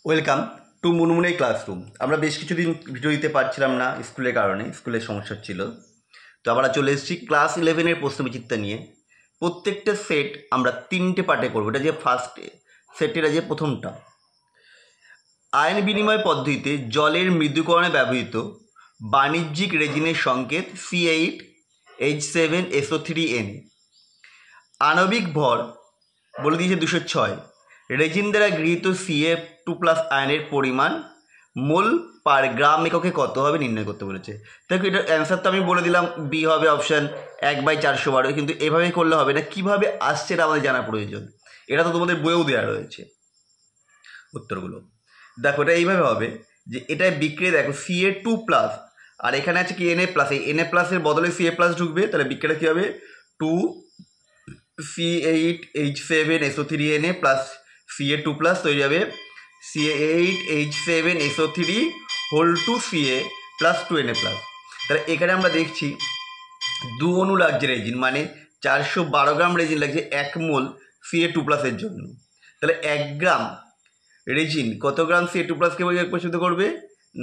Welcome to মুনমুনের classroom. আমরা বেশ কিছুদিন ভিডিও দিতে পারছিলাম না স্কুলের কারণে, স্কুলের সমস্যা ছিল। তো আমরা চলে এসেছি ক্লাস 11-এর প্রশ্নবিচিত্রা নিয়ে। প্রত্যেকটা সেট আমরা 3টে পার্টে করবো। এটা যে ফার্স্ট সেটের যে প্রথমটা, আয়ন বিনিময় পদ্ধতিতে জলের মৃদুকরণে ব্যবহৃত বাণিজ্যিক রেজিনের সংকেত C8H7SO3N। আণবিক ভর বলে দিয়েছে 206। রেজিন দ্বারা গৃহীত Ca2+ আয়নের পরিমাণ মোল পার গ্রাম এককে কত হবে নির্ণয় করতে বলেছে। দেখো এটার অ্যান্সার তো আমি বলে দিলাম, বি হবে অপশান 1/412। কিন্তু এভাবে করলে হবে না, কীভাবে আসছে এটা আমাদের জানা প্রয়োজন। এটা তো তোমাদের বইয়েও দেওয়া রয়েছে উত্তরগুলো। দেখো এটা এইভাবে হবে যে এটা বিক্রিয়া, দেখো Ca2+ আর এখানে আছে কি Na+। এই Na+-এর বদলে Ca+ ঢুকবে, তাহলে বিক্রিয়াটা কী হবে 2C8H7SO3Na প্লাস Ca2+ তৈরি হবে Ca8H7SO3 whole to Ca plus 2Na+। তাহলে এখানে আমরা দেখছি 2 অণু লাগছে রেজিন, মানে 412 গ্রাম রেজিন লাগছে 1 মোল Ca2+-এর জন্য। তাহলে 1 গ্রাম রেজিন কত গ্রাম Ca2+-কে প্রস্তুত করবে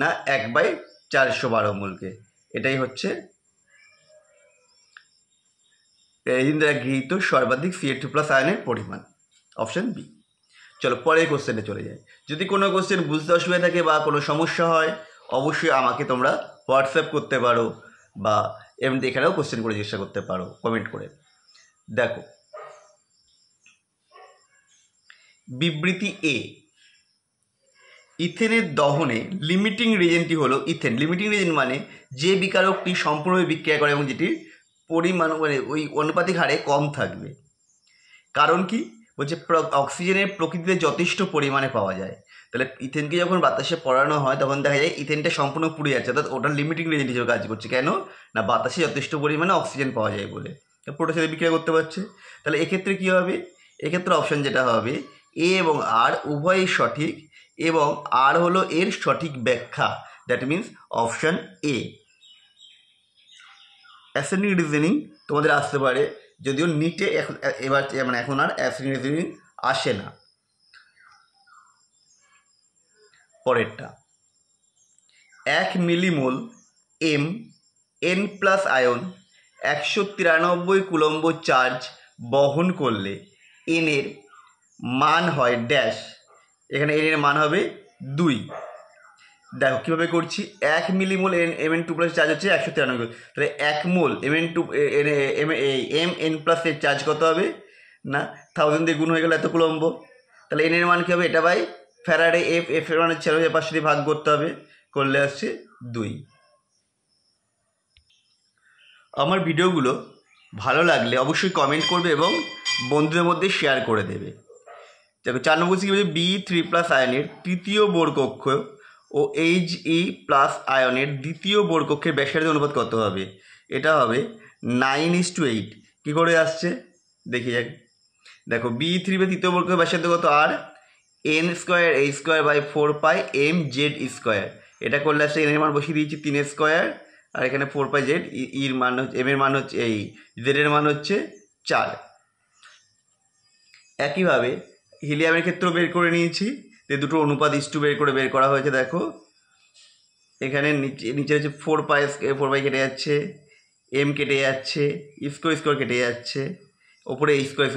না 1/412 মোলকে। এটাই হচ্ছে রেজিন দ্বারা গৃহীত সর্বাধিক Ca2+ আয়নের পরিমাণ, অপশান বি। চলো পরের কোশ্চেনে চলে যাই। যদি কোনো কোশ্চেন বুঝতে অসুবিধা থাকে বা কোনো সমস্যা হয় অবশ্যই আমাকে তোমরা হোয়াটসঅ্যাপ করতে পারো বা এমনি এখানেও কোশ্চেন করে জিজ্ঞাসা করতে পারো কমেন্ট করে। দেখো বিবৃতি এ, ইথেনের দহনে লিমিটিং রিজেন্টটি হলো ইথেন। লিমিটিং রিজেন্ট মানে যে বিকারকটি সম্পূর্ণভাবে বিক্রিয়া করে এবং যেটির পরিমাণ মানে ওই অনুপাতিক হারে কম থাকবে। কারণ কি বলছে, অক্সিজেনের প্রকৃতিতে যথেষ্ট পরিমাণে পাওয়া যায়। তাহলে ইথেনকে যখন বাতাসে পড়ানো হয় তখন দেখা যায় ইথেনটা সম্পূর্ণ পুড়ে যাচ্ছে, অর্থাৎ ওটা লিমিটিং রেজেন্ট হিসেবে কাজ করছে। কেন না বাতাসে যথেষ্ট পরিমাণে অক্সিজেন পাওয়া যায় বলে, পুরোটার সাথে বিক্রিয়া করতে পারছে। তাহলে এক্ষেত্রে কী হবে, এক্ষেত্রে অপশান যেটা হবে এ এবং আর উভয়ই সঠিক এবং আর হলো এর সঠিক ব্যাখ্যা। That means option A. Ascending reasoning তোমাদের আসতে পারে, যদিও নিটে এখন এবার মানে এখন আর অ্যাসেন্ডিং রিজনিং আসে না। পরেরটা, 1 millimole Mn+ ion 193 coulomb charge বহন করলে n এর মান হয় ড্যাশ। এখানে n এর মান হবে 2। দেখো কীভাবে করছি, 1 মিলিমোল Mn2+ চার্জ হচ্ছে 193। তাহলে 1 মোল Mn+ এর চার্জ কত হবে না 1000 দিয়ে গুণ হয়ে গেলে এত কুলম্ব। তাহলে n এর মান কী হবে, এটা বাই ফ্যারাডে এফ এর মানে 4500 দিয়ে ভাগ করতে হবে, করলে আসছে 2। আমার ভিডিওগুলো ভালো লাগলে অবশ্যই কমেন্ট করবে এবং বন্ধুদের মধ্যে শেয়ার করে দেবে। দেখো 4 নম্বর কী বলছে, B3+ আয়নের তৃতীয় বোর কক্ষ ও He+ আয়নের দ্বিতীয় বোর কক্ষের ব্যাসার্ধের অনুপাত কত হবে। এটা হবে 9:8। কী করে আসছে দেখি যাক। দেখো B3 তৃতীয় বোর কক্ষের ব্যাসার্ধ কত, আর n²h²/4π mz²। এটা করলে আসছে n এর মান বসিয়ে দিয়েছি 3² আর এখানে 4πz। এর মান হচ্ছে m এর মান হচ্ছে এই z এর মান হচ্ছে 4। একইভাবে হিলিয়ামের ক্ষেত্রেও বের করে নিয়েছি, যে দুটো অনুপাত ইস্টু বের করা হয়েছে। দেখো এখানে নিচে হচ্ছে 4π কেটে যাচ্ছে, m কেটে যাচ্ছে, স্কোয়ার কেটে যাচ্ছে, ওপরে স্কোয়ার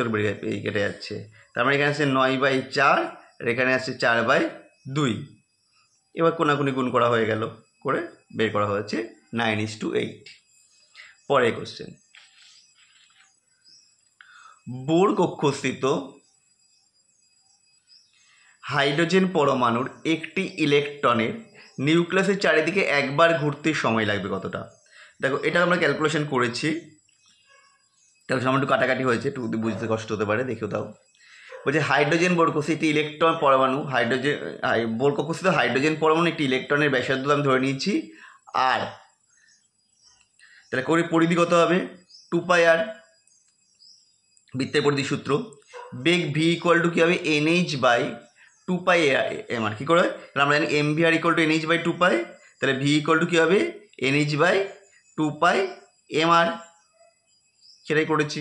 কেটে যাচ্ছে। তার মানে এখানে আসছে 9/4 আর এখানে আসছে 4/2। এবার কোনাকুনি গুণ করা হয়ে গেল, করে বের করা হয়েছে 9:8। পরের কোশ্চেন, বোর কক্ষস্থিত হাইড্রোজেন পরমাণুর একটি ইলেকট্রনের নিউক্লিয়াসের চারিদিকে একবার ঘুরতে সময় লাগবে কতটা। দেখো এটা আমরা ক্যালকুলেশন করেছি, ক্যালকুলেশন একটু কাটাকাটি হয়েছে, একটু বুঝতে কষ্ট হতে পারে, দেখেও দাও। বলছে হাইড্রোজেন বোর কক্ষে একটি ইলেকট্রন পরমাণু, বোর কক্ষস্থিত হাইড্রোজেন পরমাণু একটি ইলেকট্রনের ব্যাসার্ধ আমি ধরে নিয়েছি আর। তাহলে করে পরিধি কত হবে 2πr, বৃত্তের পরিধি সূত্র। বেগ v = কী হবে NH/2π কী করে আমরা জানি mvr = NH/2π। তাহলে v = কী হবে NH/2πmr, সেটাই করেছি।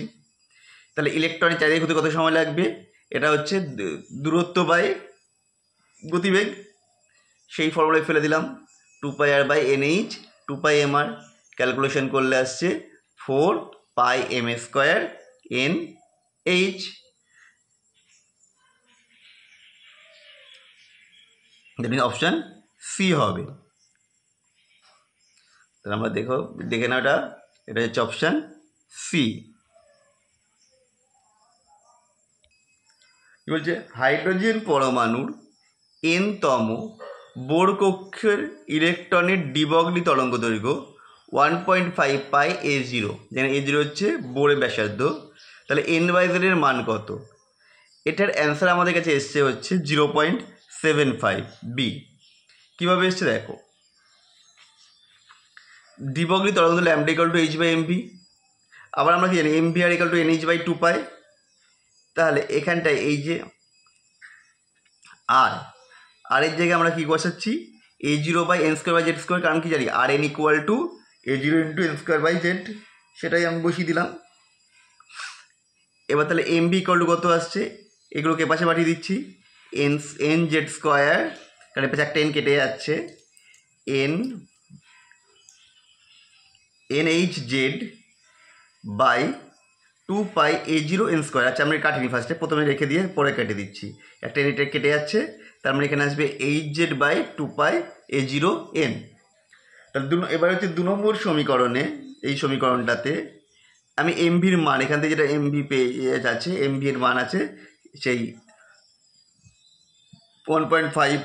তাহলে ইলেকট্রনের চারিদিকে ঘুরতে কত সময় লাগবে, এটা হচ্ছে দূরত্ব বাই গতিবেগ, সেই ফর্মুলায় ফেলে দিলাম 2πr/nh, 2πmr, ক্যালকুলেশন করলে আসছে 4πm² nh। অপশান সি হবে। তাহলে আমরা দেখে নাও, এটা হচ্ছে অপশান সি। কি বলছে, হাইড্রোজেন পরমাণুর n-তম বোর কক্ষের ইলেকট্রনের ডিবগলি তরঙ্গ দৈর্ঘ্য 1.5 πa0, যেখানে a0 হচ্ছে বোরের ব্যাসার্ধ। তাহলে n/z এর মান কত? এটার অ্যান্সার আমাদের কাছে এসছে হচ্ছে 0.75 b। কীভাবে এসছে দেখো, ডিবগলি তরঙ্গ ল্যামডা = h/mv, আবার আমরা কি জানি mvr = nh/2π। তাহলে এখানটায় এই যে আর এর জায়গায় আমরা কি বসাচ্ছি, a0/n²/z², কারণ কি জানি rn = a0 × n²/z, সেটাই আমি বসিয়ে দিলাম। এবার তাহলে mv কত আসছে, এগুলোকে পাশে পাঠিয়ে দিচ্ছি, nz², কারণ এর পাশে একটা n কেটে যাচ্ছে, nhz/2πa0n²। আচ্ছা আমি কাটিনি, ফার্স্টে প্রথমে রেখে দিয়ে পরে কেটে দিচ্ছি, একটা n কেটে যাচ্ছে, তার মানে এখানে আসবে hz/2πa0n। তাহলে এবার হচ্ছে 2 নম্বর সমীকরণে, এই সমীকরণটাতে আমি এমভির মান, এখান থেকে যেটা এমভি পেয়ে যাচ্ছে, এমভি এর মান আছে সেই 1.5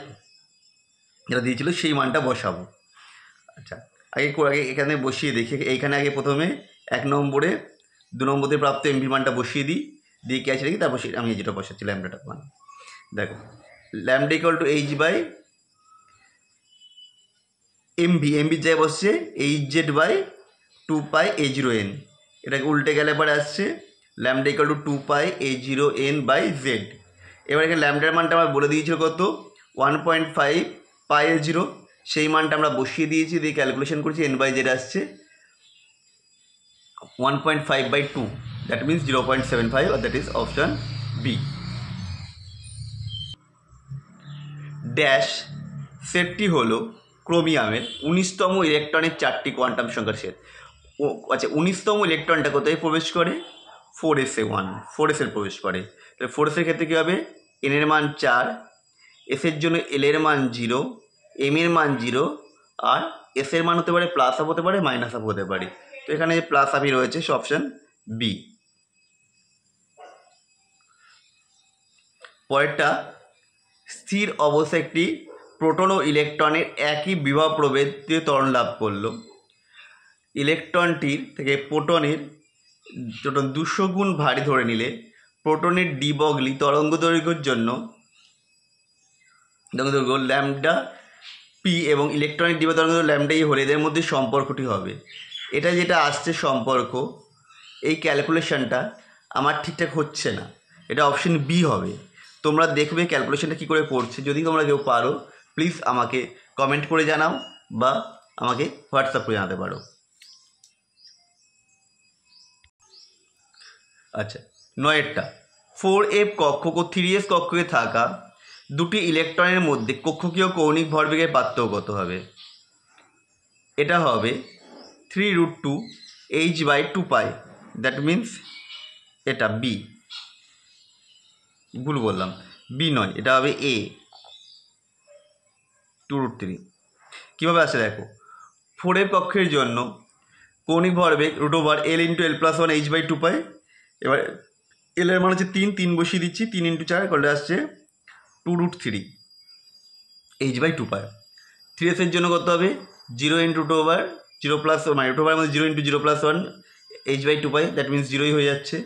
যেটা দিয়েছিল, সেই মানটা বসাবো। আচ্ছা আগে এখানে বসিয়ে দেখি, এইখানে আগে প্রথমে 1 নম্বরে 2 নম্বরে প্রাপ্ত এমভির মানটা বসিয়ে দিই, দিয়ে কি আছে দেখি, তারপর আমি যেটা বসাচ্ছি ল্যামডাটার মান। দেখো ল্যামডা = h/mv, এমভির জায়গায় বসছে hz/2πa0n। এটাকে উল্টে গেলে পরে আসছে ল্যামডা = 2πa0n/z। এবার এখানে ল্যামডার মানটা আমরা বলে দিয়েছিল কত, 1.5 πa0, সেই মানটা আমরা বসিয়ে দিয়েছি, দিয়ে ক্যালকুলেশন করছি, n/z আসছে 1.5/2, দ্যাট মিনস 0.75, আর that is option B. Dash সেটটি হলো ক্রোমিয়ামের 19তম ইলেকট্রনের 4টি কোয়ান্টাম সংখ্যার সেট। আচ্ছা 19তম ইলেকট্রনটা কোথায় প্রবেশ করে, 4s1, 4s প্রবেশ করে। তাহলে 4s এর ক্ষেত্রে কী হবে, n এর মান 4, s এর জন্য l এর মান 0, m এর মান 0, আর s এর মান হতে পারে প্লাস আপ হতে পারে, মাইনাস আপ হতে পারে। তো এখানে যে প্লাস আপই রয়েছে, সে অপশান বি। পরেরটা, স্থির অবস্থায় একটি প্রোটন ও ইলেকট্রনের একই বিভব প্রভেদে ত্বরণ লাভ করলো। ইলেকট্রনটির থেকে প্রোটনের 200 গুণ ভারী ধরে নিলে প্রোটনের ডিবগলি তরঙ্গ দৈর্ঘ্যের জন্য ল্যামডা পি এবং ইলেকট্রনিক ডিবগলি তরঙ্গ ল্যামডা ই হলে এদের মধ্যে সম্পর্কটি হবে। এটা যেটা আসছে সম্পর্ক, এই ক্যালকুলেশনটা আমার ঠিকঠাক হচ্ছে না, এটা অপশন বি হবে। তোমরা দেখবে ক্যালকুলেশনটা কী করে করছে, যদি তোমরা কেউ পারো প্লিজ আমাকে কমেন্ট করে জানাও বা আমাকে হোয়াটসঅ্যাপ করে জানাতে পারো। আচ্ছা 9এরটা, 4f কক্ষক ও 3s কক্ষকে থাকা দুটি ইলেকট্রনের মধ্যে কক্ষকীয় কৌণিক ভরবেগের পার্থক্য কত হবে? এটা হবে 3√2 h/2π, দ্যাট মিন্স এটা বি, ভুল বললাম, বি নয়, এটা হবে এ, 2√3। কীভাবে আসে দেখো, 4f কক্ষের জন্য কৌণিক ভরবেগ √l × l+1 h/2π। এবার এল এর মান হচ্ছে 3 বসিয়ে দিচ্ছি, 3 × 4 করলে আসছে 2√3 h/2π। 3s এর জন্য কত হবে, 0 × √0+1, মানে √এর মধ্যে 0 × 0+1 h/2π, দ্যাট মিনস 0ই হয়ে যাচ্ছে।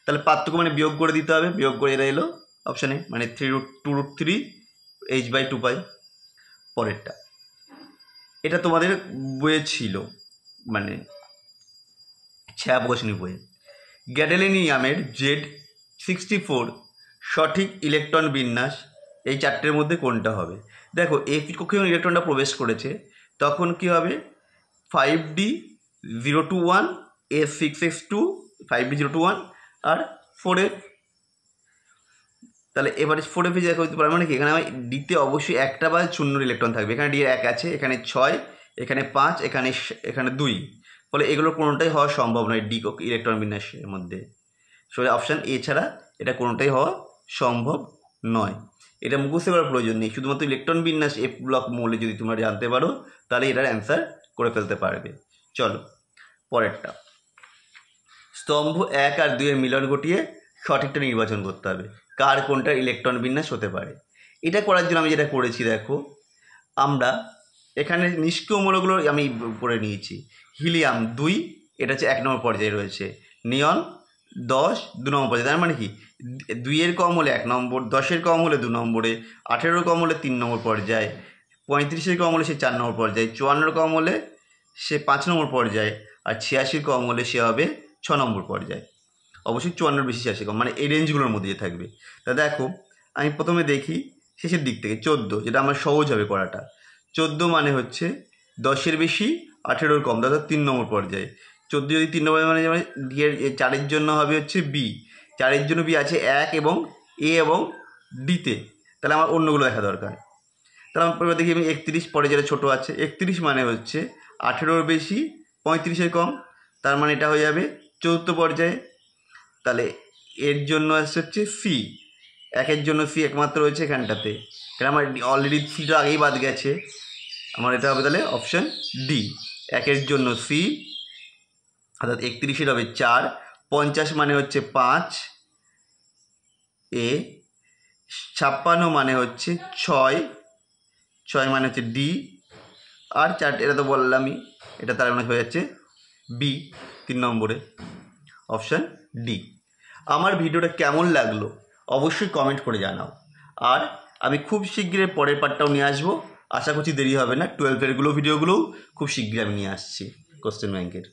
তাহলে পার্থক্য মানে বিয়োগ করে দিতে হবে, বিয়োগ করে এরা এলো অপশানে, মানে 2√3 h/2π। পরেরটা, এটা তোমাদের বইয়ে ছিল, মানে প্রশ্নের বইয়ে, গ্যাডেলেনিয়ামের Z64 সঠিক ইলেকট্রন বিন্যাস এই 4টের মধ্যে কোনটা হবে? দেখো এই কক্ষে যখন ইলেকট্রনটা প্রবেশ করেছে তখন কি হবে, 5d021, s6s2, 5d021 আর 4f তাহলে এবারে 4 পেজে দেখা হতে পারে মানে কি এখানে আমার ডিতে অবশ্যই একটা বা শূন্য ইলেকট্রন থাকবে। এখানে ডি এর 1 আছে, এখানে 6, এখানে 5, এখানে 2, ফলে এগুলো কোনোটাই হওয়া সম্ভব নয় ডি ইলেকট্রন বিন্যাসের মধ্যে। সো অপশান এ ছাড়া এটা কোনোটাই হওয়া সম্ভব নয়। এটা মুখস্থ করার প্রয়োজন নেই, শুধুমাত্র ইলেকট্রন বিন্যাস এফ ব্লক মৌলে যদি তোমরা জানতে পারো তাহলে এটার অ্যান্সার করে ফেলতে পারবে। চলো পরেরটা, স্তম্ভ 1 আর 2 এর মিলন ঘটিয়ে সঠিকটা নির্বাচন করতে হবে, কার কোনটার ইলেকট্রন বিন্যাস হতে পারে। এটা করার জন্য আমি যেটা করেছি দেখো, আমরা এখানে নিষ্ক্রিয় মৌলগুলো আমি করে নিয়েছি। হিলিয়াম 2, এটা হচ্ছে 1 নম্বর পর্যায়ে রয়েছে। নিয়ন 10 2 নম্বর পর্যায়ে, তার মানে কি 2-এর কম হলে 1 নম্বর, 10-এর কম হলে 2 নম্বরে, 18-এর কম হলে 3 নম্বর পর্যায়ে, 35-এর কম হলে সে 4 নম্বর পর্যায়ে, 54-এর কম হলে সে 5 নম্বর পর্যায়ে, আর 86-এর কম হলে সে হবে 6 নম্বর পর্যায়ে। অবশ্যই 54-এর বেশি 86 কম, মানে এই রেঞ্জগুলোর মধ্যে থাকবে। তা দেখো আমি প্রথমে দেখি শেষের দিক থেকে 14, যেটা আমার সহজ হবে করাটা। 14 মানে হচ্ছে 10-এর বেশি 18-এর কম, অর্থাৎ 3 নম্বর পর্যায়ে। 14 যদি 3 নম্বর মানে ডি এর 4-এর জন্য হবে হচ্ছে বি, 4-এর জন্য বি আছে 1 এবং এ এবং ডিতে, তাহলে আমার অন্যগুলো দেখা দরকার। তাহলে আমি দেখি আমি 31 পরে যেটা ছোটো আছে, 31 মানে হচ্ছে 18-এর বেশি 35-এর কম, তার মানে এটা হয়ে যাবে 4র্থ পর্যায়ে। তাহলে এর জন্য আসছে হচ্ছে সি, 1-এর জন্য সি একমাত্র রয়েছে এখানটাতে, কারণ আমার অলরেডি সিটা আগেই বাদ গেছে, আমার এটা হবে তাহলে অপশান ডি, 1-এর জন্য সি, অর্থাৎ 31-এর হবে 4, 50 মানে হচ্ছে 5 এ, 56 মানে হচ্ছে 6 মানে হচ্ছে ডি, আর 4 এটা তো বললামই, এটা তার মানে হয়ে যাচ্ছে বি 3 নম্বরে, অপশান ডি। আমার ভিডিওটা কেমন লাগলো অবশ্যই কমেন্ট করে জানাও, আর আমি খুব শীঘ্রই পরের পার্টটাও নিয়ে আসবো, আশা করছি দেরি হবে না। 12-এরগুলো ভিডিওগুলোও খুব শীঘ্রই আমি নিয়ে আসছি কোশ্চেন ব্যাংকের।